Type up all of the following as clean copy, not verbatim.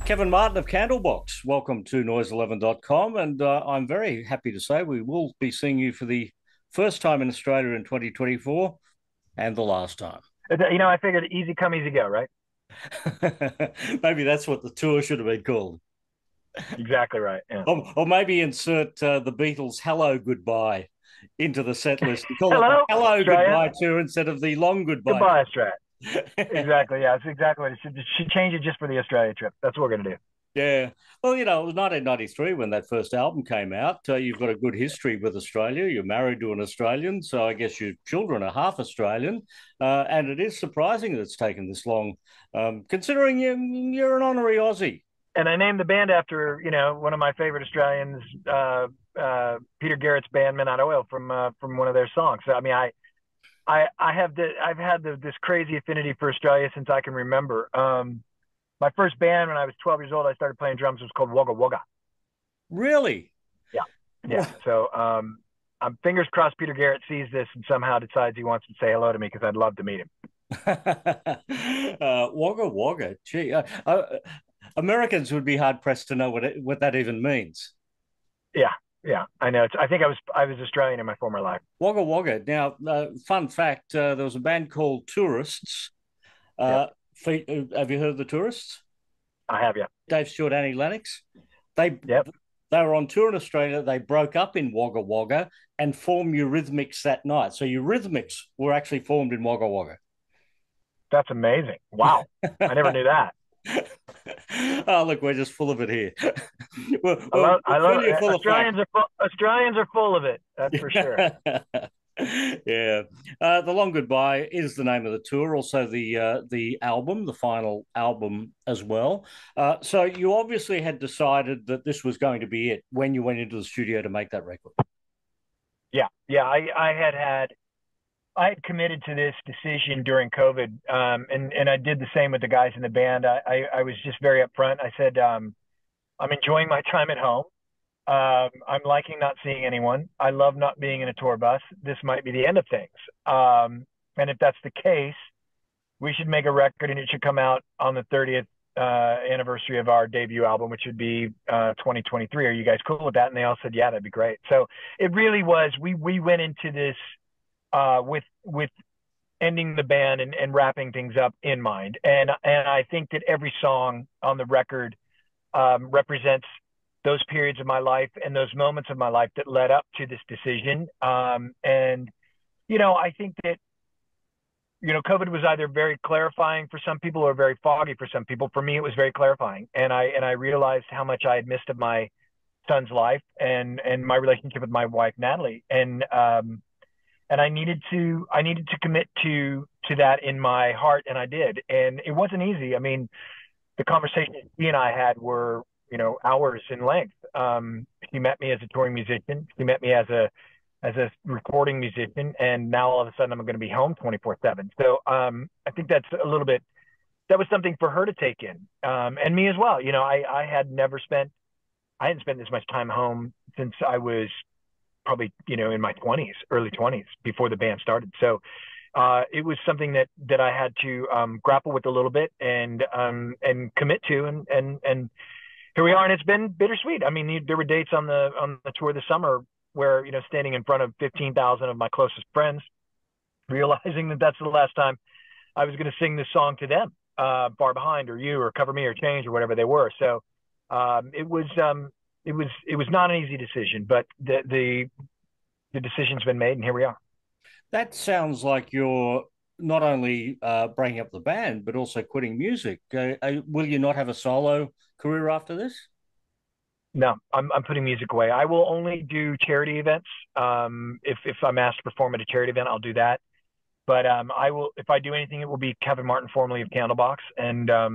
Kevin Martin of Candlebox, welcome to noise11.com, and I'm very happy to say we will be seeing you for the first time in Australia in 2024 and the last time. You know, I figured easy come, easy go, right? Maybe that's what the tour should have been called. Exactly right. Yeah. Or maybe insert the Beatles' Hello Goodbye into the set list. Call Hello, it the Hello Australia. Goodbye tour instead of the Long Goodbye. Goodbye, Australia. Exactly. Yeah, that's exactly what it should change it just for the Australia trip. That's what we're going to do. Yeah. Well, you know, it was 1993 when that first album came out. You've got a good history with Australia. You're married to an Australian, so I guess your children are half Australian. And it is surprising that it's taken this long, considering you're an honorary Aussie. And I named the band after, you know, one of my favorite Australians, Peter Garrett's band Midnight Oil from one of their songs. So, I mean, I've had this crazy affinity for Australia since I can remember. My first band when I was 12 years old, I started playing drums, was called Wagga Wagga. Really? Yeah. Yeah. So I'm fingers crossed Peter Garrett sees this and somehow decides he wants to say hello to me because I'd love to meet him. Wagga Wagga. Gee, Americans would be hard pressed to know what that even means. Yeah. Yeah, I know. I think I was Australian in my former life. Wagga Wagga. Now, fun fact: there was a band called Tourists. Yep. Have you heard of the Tourists? I have, yeah. Dave Stewart, Annie Lennox. They were on tour in Australia. They broke up in Wagga Wagga and formed Eurythmics that night. So Eurythmics were actually formed in Wagga Wagga. That's amazing! Wow, I never knew that. Oh, look, we're just full of it here. I love it. Australians are full of it. That's for sure. Yeah. The Long Goodbye is the name of the tour, also the album, the final album as well. So you obviously had decided that this was going to be it when you went into the studio to make that record. Yeah. I had committed to this decision during COVID, and I did the same with the guys in the band. I was just very upfront. I said, I'm enjoying my time at home. I'm liking not seeing anyone. I love not being in a tour bus. This might be the end of things. And if that's the case, we should make a record and it should come out on the 30th anniversary of our debut album, which would be 2023. Are you guys cool with that? And they all said, yeah, that'd be great. So it really was, we went into this with ending the band and wrapping things up in mind. And I think that every song on the record represents those periods of my life and those moments of my life that led up to this decision. And, you know, I think that, you know, COVID was either very clarifying for some people or very foggy for some people. For me, it was very clarifying. And I realized how much I had missed of my son's life and my relationship with my wife, Natalie. And I needed to commit to that in my heart. And I did. And it wasn't easy. I mean, the conversations he and I had were, you know, hours in length. She met me as a touring musician. She met me as a recording musician. And now all of a sudden I'm going to be home 24/7. So I think that was something for her to take in. And me as well. You know, I hadn't spent this much time home since I was probably, you know, in my 20s, early 20s, before the band started. So it was something that I had to grapple with a little bit and commit to, and here we are, and it's been bittersweet. I mean, there were dates on the tour this summer where, you know, standing in front of 15,000 of my closest friends, realizing that that's the last time I was going to sing this song to them, Far Behind or You or Cover Me or Change or whatever they were. So it was not an easy decision, but the decision's been made, and here we are. That sounds like you're not only breaking up the band, but also quitting music. Will you not have a solo career after this? No, I'm putting music away. I will only do charity events. If I'm asked to perform at a charity event, I'll do that. But I will, if I do anything, it will be Kevin Martin, formerly of Candlebox, and I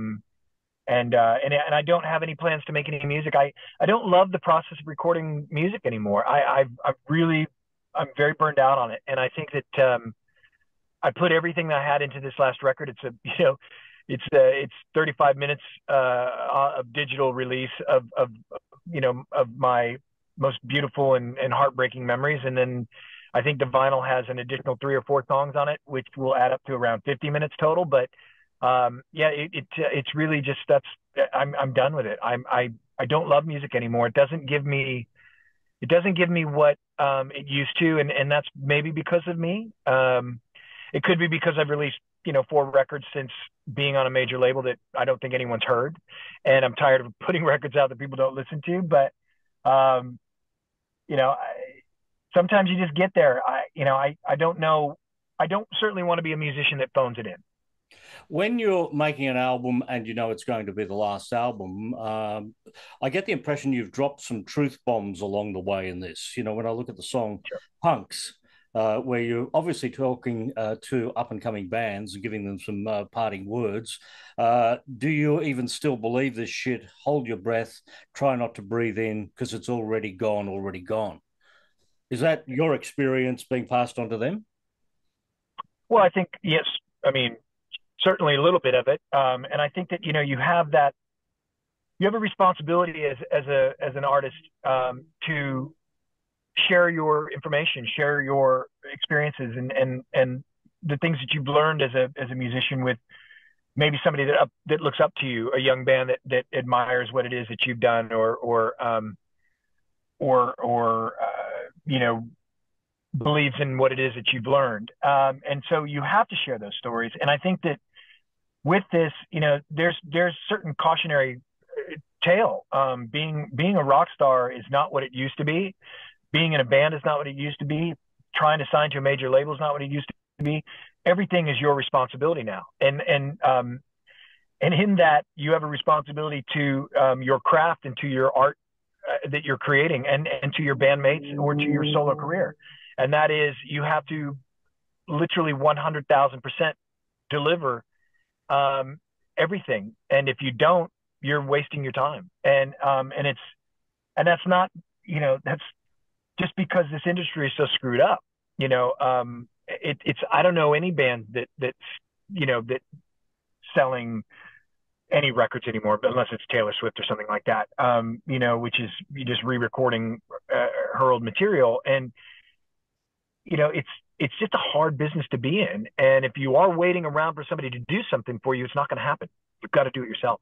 don't have any plans to make any music. I don't love the process of recording music anymore. I'm very burned out on it, and I think that I put everything that I had into this last record. It's 35 minutes of digital release of my most beautiful and heartbreaking memories, and then I think the vinyl has an additional 3 or 4 songs on it, which will add up to around 50 minutes total. But yeah, it's really just I'm done with it. I don't love music anymore. It doesn't give me what it used to, and that's maybe because of me. It could be because I've released 4 records since being on a major label that I don't think anyone's heard, and I'm tired of putting records out that people don't listen to. But um, you know, sometimes you just get there. I don't know. I don't certainly want to be a musician that phones it in. When you're making an album and you know it's going to be the last album, I get the impression you've dropped some truth bombs along the way in this. When I look at the song Sure. Punks, where you're obviously talking to up and coming bands and giving them some parting words, do you even still believe this shit? Hold your breath, try not to breathe in because it's already gone, already gone. Is that your experience being passed on to them? Well, I think yes. I mean, certainly a little bit of it, and I think that you have a responsibility as an artist to share your information, share your experiences, and the things that you've learned as a musician with maybe somebody that looks up to you, a young band that admires what it is that you've done, or believes in what it is that you've learned. And so you have to share those stories. And I think that with this, there's certain cautionary tale. Being a rock star is not what it used to be. Being in a band is not what it used to be. Trying to sign to a major label is not what it used to be. Everything is your responsibility now, and in that you have a responsibility to your craft and to your art that you're creating, and to your bandmates or to your solo career, and that is you have to literally 100,000% deliver everything, and if you don't, you're wasting your time, and that's not that's just because this industry is so screwed up. It's I don't know any band that's selling any records anymore, but unless it's Taylor Swift or something like that, which is you just re-recording her old material, and it's just a hard business to be in, and if you are waiting around for somebody to do something for you, it's not going to happen. You've got to do it yourself.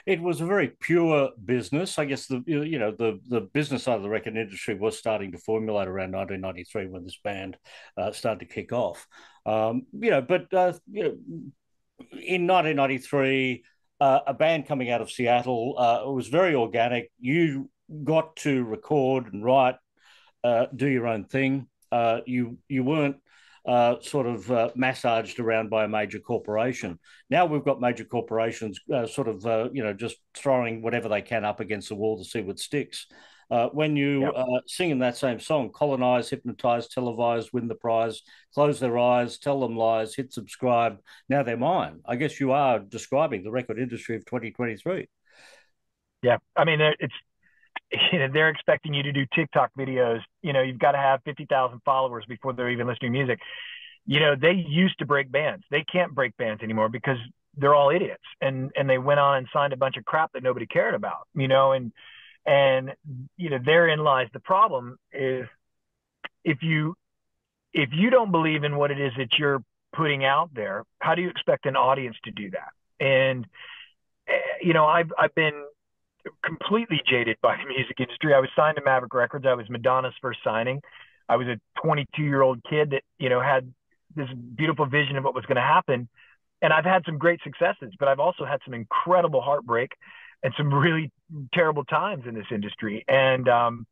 It was a very pure business. I guess the business side of the record industry was starting to formulate around 1993 when this band started to kick off. But in 1993, a band coming out of Seattle, it was very organic. You got to record and write, do your own thing. You weren't massaged around by a major corporation. Now we've got major corporations just throwing whatever they can up against the wall to see what sticks. When you Yep. sing in that same song, colonize, hypnotize, televise, win the prize, close their eyes, tell them lies, hit subscribe, now they're mine. I guess you are describing the record industry of 2023. Yeah. I mean, they're expecting you to do TikTok videos. You've got to have 50,000 followers before they're even listening to music. They used to break bands. They can't break bands anymore because they're all idiots. And they went on and signed a bunch of crap that nobody cared about, and therein lies the problem is if you don't believe in what it is that you're putting out there, how do you expect an audience to do that? And, I've been completely jaded by the music industry. I was signed to Maverick Records. I was Madonna's first signing. I was a 22-year-old kid that, had this beautiful vision of what was going to happen. And I've had some great successes, but I've also had some incredible heartbreak and some really terrible times in this industry. And I'm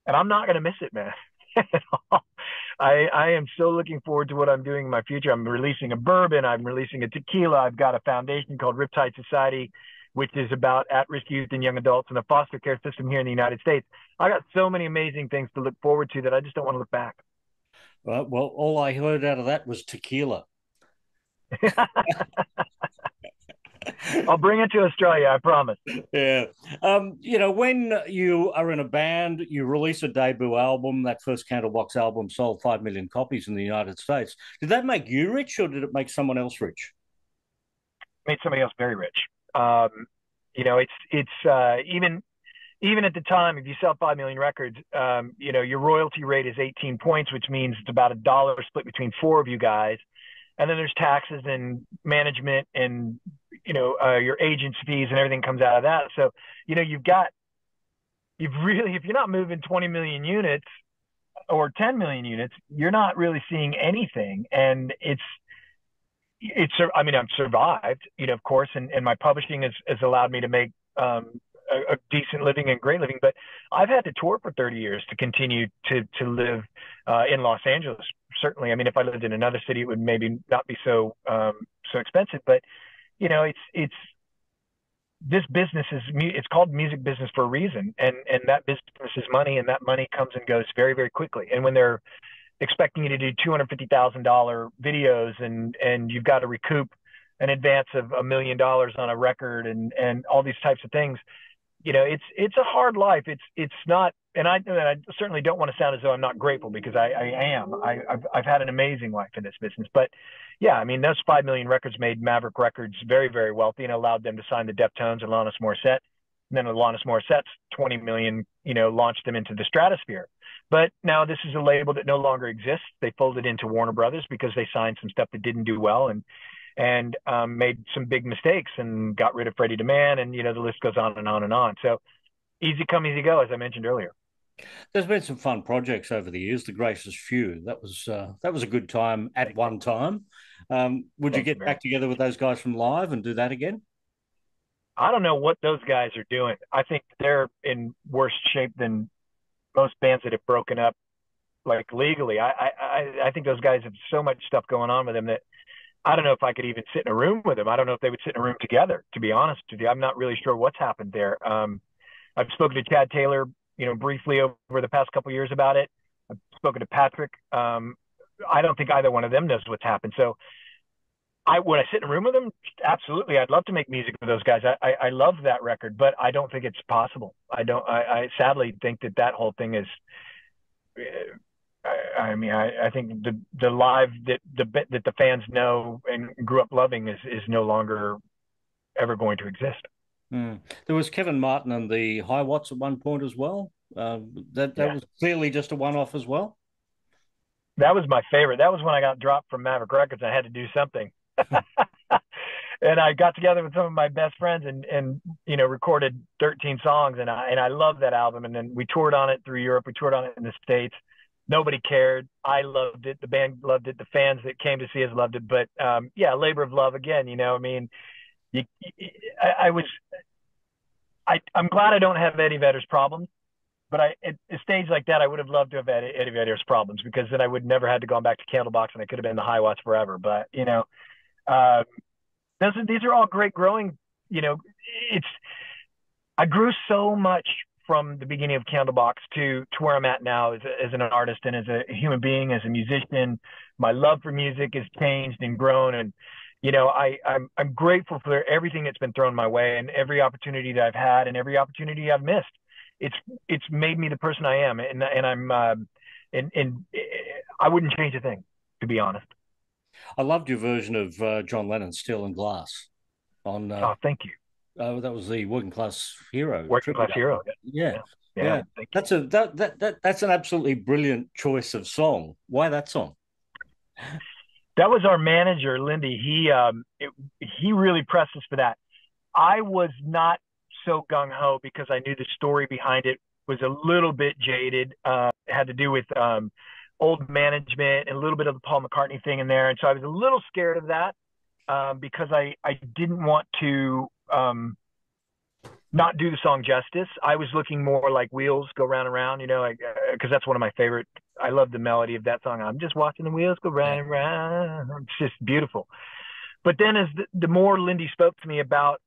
not going to miss it, man. I am so looking forward to what I'm doing in my future. I'm releasing a bourbon. I'm releasing a tequila. I've got a foundation called Riptide Society, which is about at-risk youth and young adults in the foster care system here in the United States. I got so many amazing things to look forward to that I just don't want to look back. Well, all I heard out of that was tequila. I'll bring it to Australia, I promise. Yeah. When you are in a band, you release a debut album. That first Candlebox album sold 5 million copies in the United States. Did that make you rich or did it make someone else rich? Made somebody else very rich. It's even even at the time, if you sell 5 million records, your royalty rate is 18 points, which means it's about $1 split between four of you guys. And then there's taxes and management and, your agent's fees and everything comes out of that. So, if you're not moving 20 million units or 10 million units, you're not really seeing anything. And I've survived, of course, and my publishing has allowed me to make, a decent living and great living, but I've had to tour for 30 years to continue to live in Los Angeles. Certainly, I mean, if I lived in another city, it would maybe not be so expensive. But it's this business it's called music business for a reason, and that business is money, and that money comes and goes very, very quickly. And when they're expecting you to do $250,000 videos, and you've got to recoup an advance of $1 million on a record, and all these types of things, it's a hard life. It's not, and I certainly don't want to sound as though I'm not grateful, because I am. I've had an amazing life in this business. But yeah, I mean, those 5 million records made Maverick Records very, very wealthy, and allowed them to sign the Deftones and Alanis Morissette. And then Alanis Morissette's 20 million, launched them into the stratosphere. But now this is a label that no longer exists. They folded into Warner Brothers because they signed some stuff that didn't do well, and made some big mistakes, and got rid of Freddie DeMann, and the list goes on and on and on. So easy come, easy go, as I mentioned earlier. There's been some fun projects over the years. The Gracious Few, that was a good time at one time. Would you get back together with those guys from Live and do that again? I don't know what those guys are doing. I think they're in worse shape than most bands that have broken up, like, legally. I think those guys have so much stuff going on with them that I don't know if I could even sit in a room with them. I don't know if they would sit in a room together, to be honest with you. I'm not really sure what's happened there. I've spoken to Chad Taylor, briefly over the past couple of years about it. I've spoken to Patrick. I don't think either one of them knows what's happened. So would I sit in a room with them? Absolutely. I'd love to make music with those guys. I love that record, but I don't think it's possible. I sadly think that whole thing is, I think the Live that the fans know and grew up loving is no longer ever going to exist. Mm. There was Kevin Martin and the High Watts at one point as well. That was clearly just a one-off as well. That was my favorite. That was when I got dropped from Maverick Records. I had to do something. And I got together with some of my best friends and recorded 13 songs, and I loved that album. And then we toured on it through Europe. We toured on it in the States. Nobody cared. I loved it. The band loved it. The fans that came to see us loved it. But labor of love again. I'm glad I don't have Eddie Vedder's problems. But at a stage like that, I would have loved to have had Eddie Vedder's problems, because then I would never had to go back to Candlebox, and I could have been the High Watts forever. But these are all great growing. I grew so much from the beginning of Candlebox to where I'm at now as an artist and as a human being, as a musician. My love for music has changed and grown, and I'm grateful for everything that's been thrown my way, and every opportunity that I've had, and every opportunity I've missed. It's made me the person I am, and I'm and I wouldn't change a thing, to be honest. I loved your version of John Lennon's "Steel and Glass" on. Thank you. That was the Working Class Hero. Working Class Hero. Yeah. That's That's an absolutely brilliant choice of song. Why that song? That was our manager, Lindy. He really pressed us for that. I was not so gung-ho, because I knew the story behind it was a little bit jaded. It had to do with old management and a little bit of the Paul McCartney thing in there. And so I was a little scared of that, because I didn't want to not do the song justice. I was looking more like Wheels Go Round and Round, because that's one of my favorite. I love the melody of that song. I'm just watching the wheels go round and round. It's just beautiful. But then as the more Lindy spoke to me about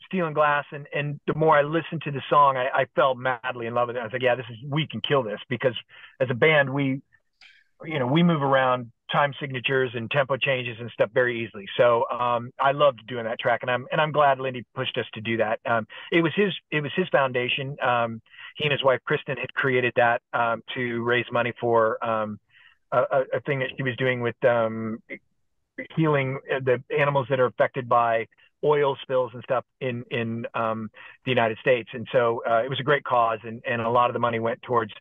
Steel and Glass, and the more I listened to the song, I fell madly in love with it. I was like, yeah, we can kill this, because as a band, we move around time signatures and tempo changes and stuff very easily. So I loved doing that track, and I'm glad Lindy pushed us to do that. It was his foundation. He and his wife Kristen had created that to raise money for a thing that she was doing with healing the animals that are affected by oil spills and stuff in the United States. And so it was a great cause, and a lot of the money went towards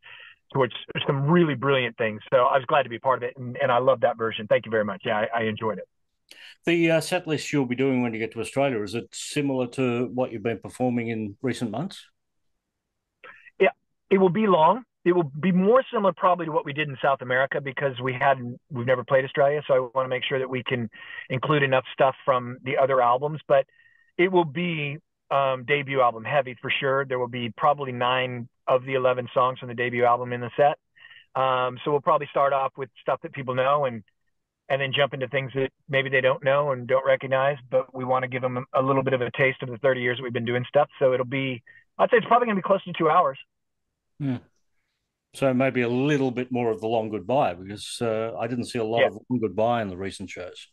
some really brilliant things. So I was glad to be a part of it, and I love that version. Thank you very much. Yeah, I enjoyed it. The set list you'll be doing when you get to Australia, is it similar to what you've been performing in recent months? Yeah, it will be long. It will be more similar probably to what we did in South America because we've never played Australia, so I want to make sure that we can include enough stuff from the other albums. But it will be debut album heavy for sure. There will be probably 9 of the 11 songs from the debut album in the set. So we'll probably start off with stuff that people know, and then jump into things that maybe they don't know and don't recognize, but we want to give them a little bit of a taste of the 30 years that we've been doing stuff. So I'd say it's probably going to be close to 2 hours. Hmm. So maybe a little bit more of the long goodbye, because I didn't see a lot Yeah. of long goodbye in the recent shows.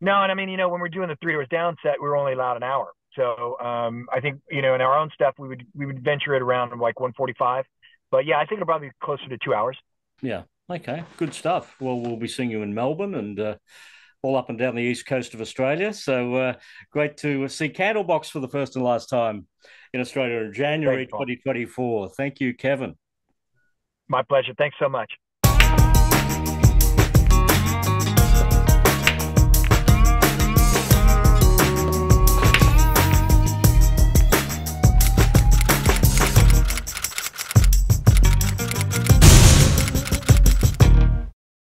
No, and I mean, when we're doing the Three Doors Down set, we were only allowed an hour. So I think, in our own stuff, we would venture it around like 145. But yeah, I think it'll probably be closer to 2 hours. Yeah. Okay. Good stuff. Well, we'll be seeing you in Melbourne and all up and down the east coast of Australia. So great to see Candlebox for the first and last time in Australia in Thank January you, Paul. 2024. Thank you, Kevin. My pleasure. Thanks so much.